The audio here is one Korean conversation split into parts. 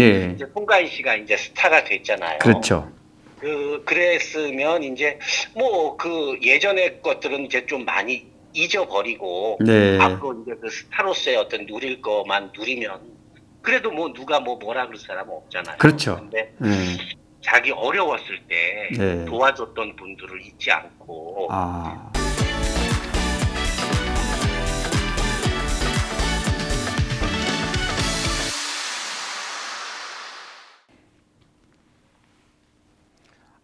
네. 이제 송가인 씨가 이제 스타가 됐잖아요. 그렇죠. 그랬으면 이제 뭐 그 예전의 것들은 이제 좀 많이 잊어버리고 네. 앞으로 이제 그 스타로서의 어떤 누릴 거만 누리면 그래도 뭐 누가 뭐 뭐라 그럴 사람은 없잖아요. 그렇죠. 근데 네. 자기 어려웠을 때 네. 도와줬던 분들을 잊지 않고 아.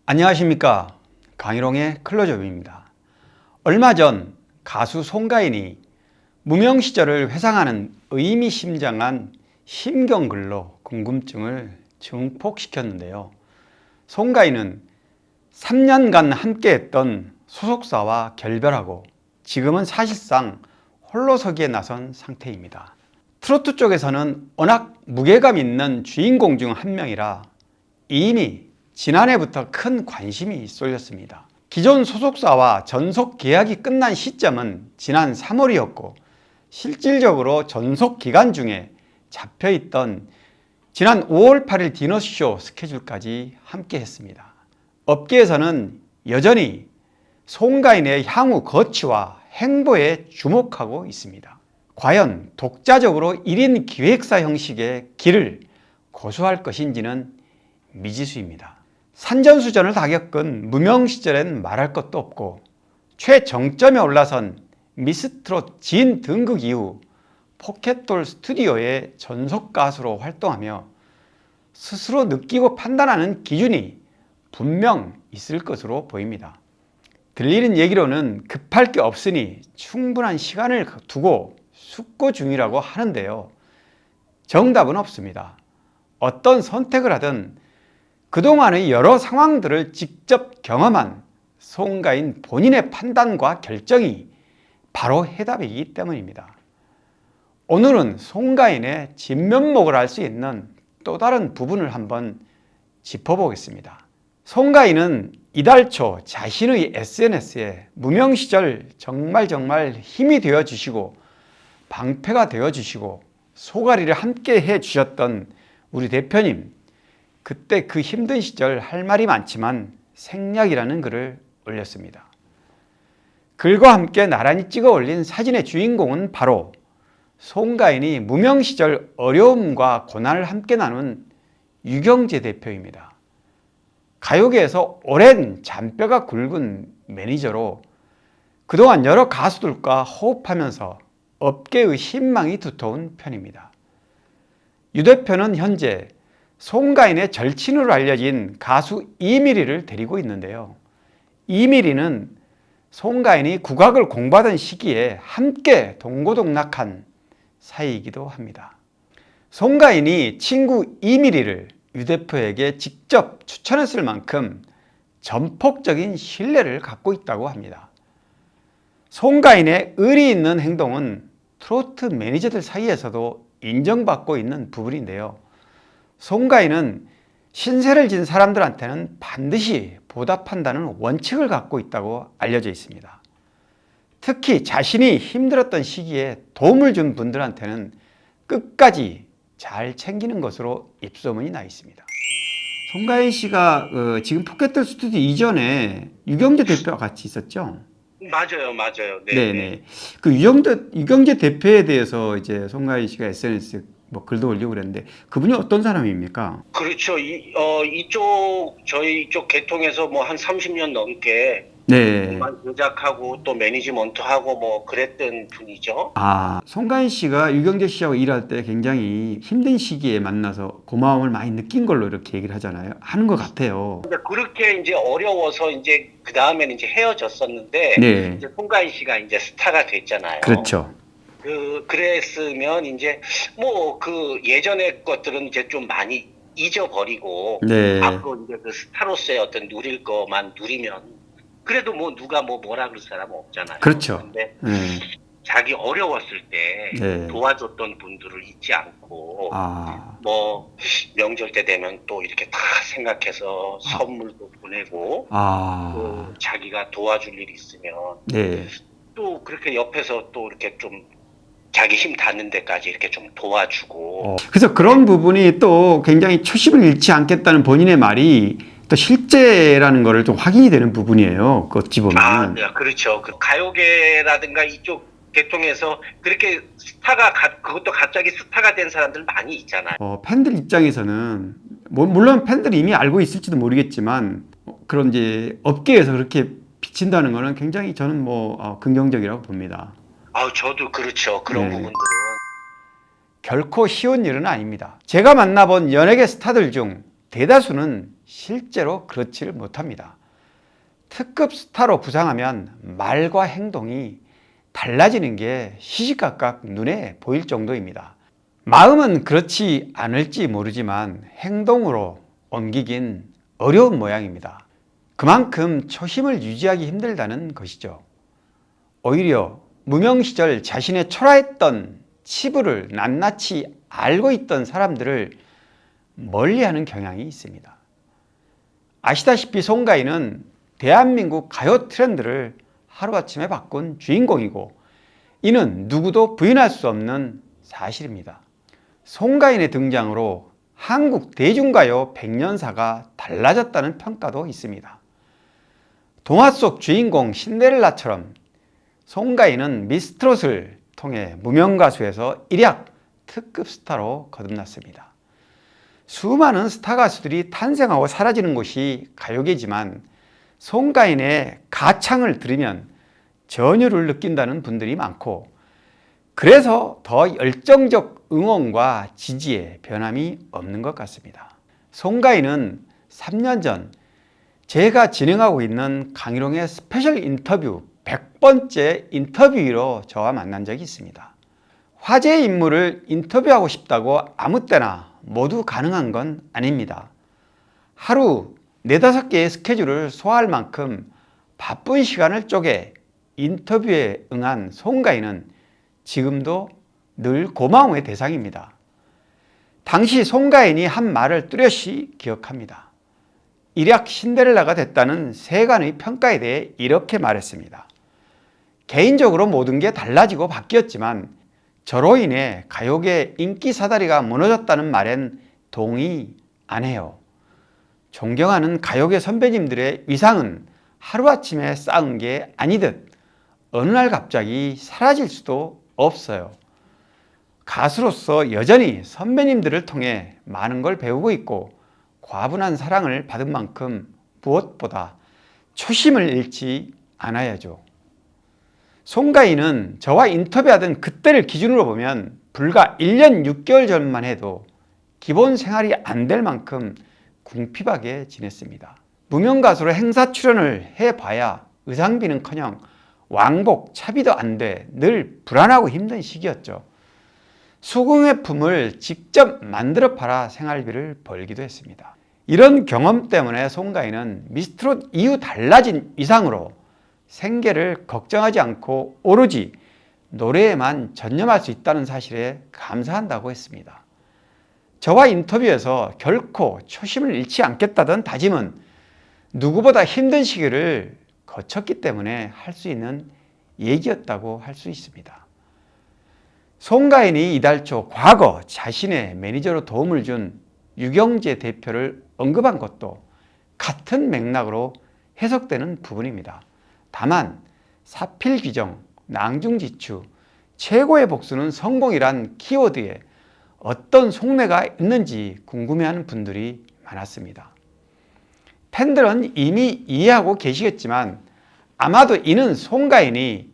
안녕하십니까. 강희롱의 클로즈업입니다. 얼마 전 가수 송가인이 무명 시절을 회상하는 의미심장한 심경글로 궁금증을 증폭시켰는데요. 송가인은 3년간 함께했던 소속사와 결별하고 지금은 사실상 홀로서기에 나선 상태입니다. 트로트 쪽에서는 워낙 무게감 있는 주인공 중 한 명이라 이미 지난해부터 큰 관심이 쏠렸습니다. 기존 소속사와 전속 계약이 끝난 시점은 지난 3월이었고 실질적으로 전속 기간 중에 잡혀있던 지난 5월 8일 디너쇼 스케줄까지 함께 했습니다. 업계에서는 여전히 송가인의 향후 거취와 행보에 주목하고 있습니다. 과연 독자적으로 1인 기획사 형식의 길을 고수할 것인지는 미지수입니다. 산전수전을 다 겪은 무명 시절엔 말할 것도 없고 최정점에 올라선 미스트롯 진 등극 이후 포켓돌 스튜디오의 전속 가수로 활동하며 스스로 느끼고 판단하는 기준이 분명 있을 것으로 보입니다. 들리는 얘기로는 급할 게 없으니 충분한 시간을 두고 숙고 중이라고 하는데요. 정답은 없습니다. 어떤 선택을 하든 그동안의 여러 상황들을 직접 경험한 송가인 본인의 판단과 결정이 바로 해답이기 때문입니다. 오늘은 송가인의 진면목을 알 수 있는 또 다른 부분을 한번 짚어보겠습니다. 송가인은 이달 초 자신의 SNS에 무명 시절 정말 힘이 되어주시고 방패가 되어주시고 소가리를 함께 해주셨던 우리 대표님, 그때 그 힘든 시절 할 말이 많지만 생략이라는 글을 올렸습니다. 글과 함께 나란히 찍어 올린 사진의 주인공은 바로 송가인이 무명 시절 어려움과 고난을 함께 나눈 유경재 대표입니다. 가요계에서 오랜 잔뼈가 굵은 매니저로 그동안 여러 가수들과 호흡하면서 업계의 신망이 두터운 편입니다. 유 대표는 현재 송가인의 절친으로 알려진 가수 이미리를 데리고 있는데요. 이미리는 송가인이 국악을 공부하던 시기에 함께 동고동락한 사이이기도 합니다. 송가인이 친구 이미리를 유 대표에게 직접 추천했을 만큼 전폭적인 신뢰를 갖고 있다고 합니다. 송가인의 의리 있는 행동은 트로트 매니저들 사이에서도 인정받고 있는 부분인데요. 송가인은 신세를 진 사람들한테는 반드시 보답한다는 원칙을 갖고 있다고 알려져 있습니다. 특히 자신이 힘들었던 시기에 도움을 준 분들한테는 끝까지 잘 챙기는 것으로 입소문이 나 있습니다. 송가인 씨가 지금 포켓돌 스튜디오 이전에 유경재 대표와 같이 있었죠? 맞아요. 네네. 그 유경재 대표에 대해서 이제 송가인 씨가 SNS 뭐 글도 올리고 그랬는데 그분이 어떤 사람입니까? 그렇죠. 저희 이쪽 계통에서 뭐 한 30년 넘게 네. 음반 제작하고 또 매니지먼트하고 뭐 그랬던 분이죠. 아, 송가인 씨가 유경재 씨하고 일할 때 굉장히 힘든 시기에 만나서 고마움을 많이 느낀 걸로 이렇게 얘기를 하는 것 같아요. 근데 그렇게 이제 어려워서 이제 그 다음에는 이제 헤어졌었는데 네. 이제 송가인 씨가 이제 스타가 됐잖아요. 그렇죠. 그랬으면 이제 뭐 그 예전의 것들은 이제 좀 많이 잊어버리고 네. 앞으로 이제 그 스타로서의 어떤 누릴 거만 누리면 그래도 뭐 누가 뭐 뭐라 그럴 사람은 없잖아요. 그렇죠. 근데 네. 자기 어려웠을 때 네. 도와줬던 분들을 잊지 않고 아, 뭐 명절 때 되면 또 이렇게 다 생각해서 선물도 보내고 또 자기가 도와줄 일이 있으면 네. 또 그렇게 옆에서 또 이렇게 좀 자기 힘 닿는 데까지 이렇게 좀 도와주고. 그래서 그런 부분이 또 굉장히 초심을 잃지 않겠다는 본인의 말이 또 실제라는 거를 좀 확인이 되는 부분이에요. 그 어찌 보면. 네, 그렇죠. 그 가요계라든가 이쪽 계통에서 그렇게 그것도 갑자기 스타가 된 사람들 많이 있잖아요. 팬들 입장에서는 물론 팬들이 이미 알고 있을지도 모르겠지만 그런 이제 업계에서 그렇게 비친다는 거는 굉장히 저는 긍정적이라고 봅니다. 저도 그렇죠. 그런 네. 부분들은. 결코 쉬운 일은 아닙니다. 제가 만나본 연예계 스타들 중 대다수는 실제로 그렇지를 못합니다. 특급 스타로 부상하면 말과 행동이 달라지는 게 시시각각 눈에 보일 정도입니다. 마음은 그렇지 않을지 모르지만 행동으로 옮기긴 어려운 모양입니다. 그만큼 초심을 유지하기 힘들다는 것이죠. 오히려 무명 시절 자신의 초라했던 치부를 낱낱이 알고 있던 사람들을 멀리하는 경향이 있습니다. 아시다시피 송가인은 대한민국 가요 트렌드를 하루아침에 바꾼 주인공이고 이는 누구도 부인할 수 없는 사실입니다. 송가인의 등장으로 한국 대중가요 100년사가 달라졌다는 평가도 있습니다. 동화 속 주인공 신데렐라처럼 송가인은 미스트롯을 통해 무명가수에서 일약 특급 스타로 거듭났습니다. 수많은 스타 가수들이 탄생하고 사라지는 곳이 가요계지만 송가인의 가창을 들으면 전율을 느낀다는 분들이 많고 그래서 더 열정적 응원과 지지에 변함이 없는 것 같습니다. 송가인은 3년 전 제가 진행하고 있는 강희롱의 스페셜 인터뷰 100번째 인터뷰로 저와 만난 적이 있습니다. 화제의 인물을 인터뷰하고 싶다고 아무 때나 모두 가능한 건 아닙니다. 하루 4-5개의 스케줄을 소화할 만큼 바쁜 시간을 쪼개 인터뷰에 응한 송가인은 지금도 늘 고마움의 대상입니다. 당시 송가인이 한 말을 뚜렷이 기억합니다. 일약 신데렐라가 됐다는 세간의 평가에 대해 이렇게 말했습니다. 개인적으로 모든 게 달라지고 바뀌었지만 저로 인해 가요계 인기 사다리가 무너졌다는 말엔 동의 안 해요. 존경하는 가요계 선배님들의 위상은 하루아침에 쌓은 게 아니듯 어느 날 갑자기 사라질 수도 없어요. 가수로서 여전히 선배님들을 통해 많은 걸 배우고 있고 과분한 사랑을 받은 만큼 무엇보다 초심을 잃지 않아야죠. 송가인은 저와 인터뷰하던 그때를 기준으로 보면 불과 1년 6개월 전만 해도 기본 생활이 안 될 만큼 궁핍하게 지냈습니다. 무명가수로 행사 출연을 해봐야 의상비는커녕 왕복, 차비도 안 돼 늘 불안하고 힘든 시기였죠. 수공예품을 직접 만들어 팔아 생활비를 벌기도 했습니다. 이런 경험 때문에 송가인은 미스트롯 이후 달라진 위상으로 생계를 걱정하지 않고 오로지 노래에만 전념할 수 있다는 사실에 감사한다고 했습니다. 저와 인터뷰에서 결코 초심을 잃지 않겠다던 다짐은 누구보다 힘든 시기를 거쳤기 때문에 할 수 있는 얘기였다고 할 수 있습니다. 송가인이 이달 초 과거 자신의 매니저로 도움을 준 유경재 대표를 언급한 것도 같은 맥락으로 해석되는 부분입니다. 다만 사필귀정, 낭중지추, 최고의 복수는 성공이란 키워드에 어떤 속내가 있는지 궁금해하는 분들이 많았습니다. 팬들은 이미 이해하고 계시겠지만 아마도 이는 송가인이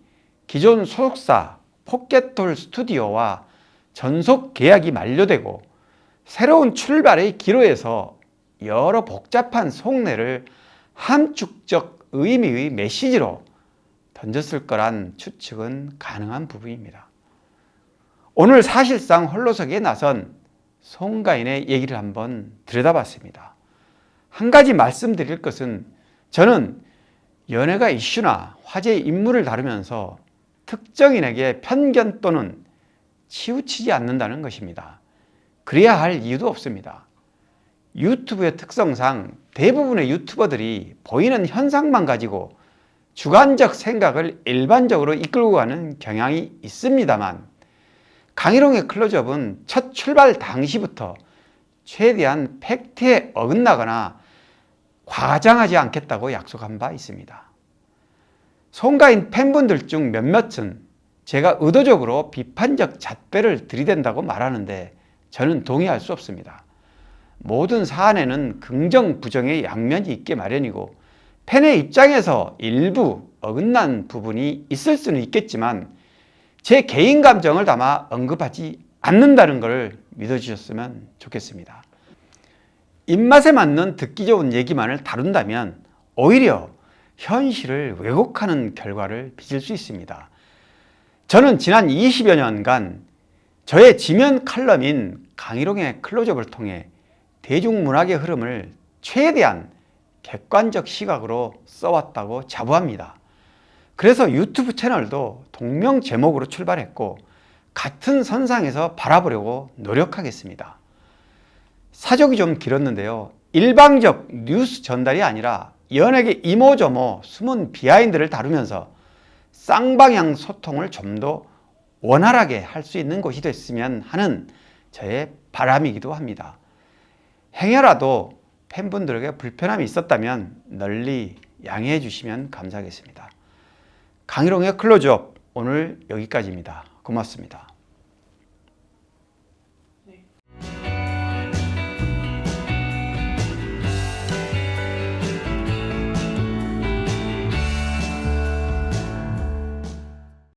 기존 소속사 포켓돌 스튜디오와 전속 계약이 만료되고 새로운 출발의 기로에서 여러 복잡한 속내를 함축적 의미의 메시지로 던졌을 거란 추측은 가능한 부분입니다. 오늘 사실상 홀로서기에 나선 송가인의 얘기를 한번 들여다봤습니다. 한 가지 말씀드릴 것은 저는 연예가 이슈나 화제의 인물을 다루면서 특정인에게 편견 또는 치우치지 않는다는 것입니다. 그래야 할 이유도 없습니다. 유튜브의 특성상 대부분의 유튜버들이 보이는 현상만 가지고 주관적 생각을 일반적으로 이끌고 가는 경향이 있습니다만 강희롱의 클로즈업은 첫 출발 당시부터 최대한 팩트에 어긋나거나 과장하지 않겠다고 약속한 바 있습니다. 송가인 팬분들 중 몇몇은 제가 의도적으로 비판적 잣대를 들이댄다고 말하는데 저는 동의할 수 없습니다. 모든 사안에는 긍정, 부정의 양면이 있게 마련이고 팬의 입장에서 일부 어긋난 부분이 있을 수는 있겠지만 제 개인 감정을 담아 언급하지 않는다는 걸 믿어주셨으면 좋겠습니다. 입맛에 맞는 듣기 좋은 얘기만을 다룬다면 오히려 현실을 왜곡하는 결과를 빚을 수 있습니다. 저는 지난 20여 년간 저의 지면 칼럼인 강희롱의 클로즈업을 통해 대중문학의 흐름을 최대한 객관적 시각으로 써왔다고 자부합니다. 그래서 유튜브 채널도 동명 제목으로 출발했고 같은 선상에서 바라보려고 노력하겠습니다. 사족이 좀 길었는데요. 일방적 뉴스 전달이 아니라 연예계 이모저모 숨은 비하인드를 다루면서 쌍방향 소통을 좀 더 원활하게 할 수 있는 곳이 됐으면 하는 저의 바람이기도 합니다. 행여라도 팬분들에게 불편함이 있었다면 널리 양해해 주시면 감사하겠습니다. 강희롱의 클로즈업 오늘 여기까지입니다. 고맙습니다.